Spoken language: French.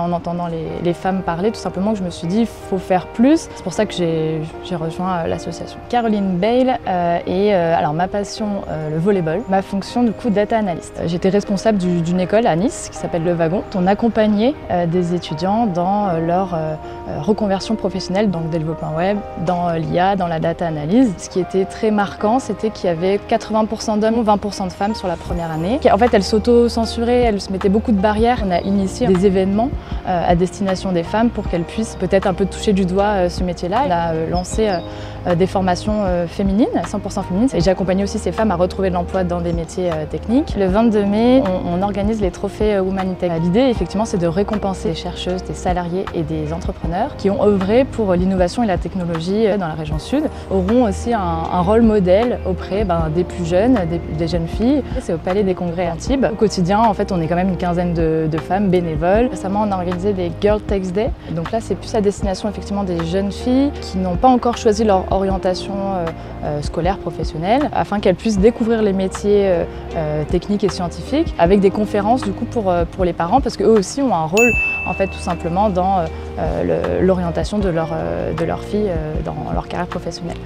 En entendant les femmes parler, tout simplement, que je me suis dit il faut faire plus. C'est pour ça que j'ai rejoint l'association. Caroline Bale alors ma passion, le volleyball. Ma fonction, du coup, data analyst. J'étais responsable d'une école à Nice qui s'appelle Le Wagon. On accompagnait des étudiants dans leur reconversion professionnelle, dans le développement web, dans l'IA, dans la data analyse. Ce qui était très marquant, c'était qu'il y avait 80% d'hommes, 20% de femmes sur la première année. En fait, elles s'auto-censuraient, elles se mettaient beaucoup de barrières. On a initié des événements à destination des femmes pour qu'elles puissent peut-être un peu toucher du doigt ce métier-là. On a lancé des formations féminines, 100% féminines, et j'ai accompagné aussi ces femmes à retrouver de l'emploi dans des métiers techniques. Le 22 mai, on organise les trophées Women in Tech. L'idée, effectivement, c'est de récompenser des chercheuses, des salariés et des entrepreneurs qui ont œuvré pour l'innovation et la technologie dans la région sud, auront aussi un rôle modèle auprès des plus jeunes, des jeunes filles. C'est au Palais des Congrès à Antibes. Au quotidien, en fait, on est quand même une quinzaine de femmes bénévoles. Récemment, on a organisé des Girl Techs Day. Donc là, c'est plus à destination effectivement des jeunes filles qui n'ont pas encore choisi leur orientation scolaire, professionnelle, afin qu'elles puissent découvrir les métiers techniques et scientifiques avec des conférences du coup pour les parents, parce qu'eux aussi ont un rôle en fait tout simplement dans l'orientation de leur fille dans leur carrière professionnelle.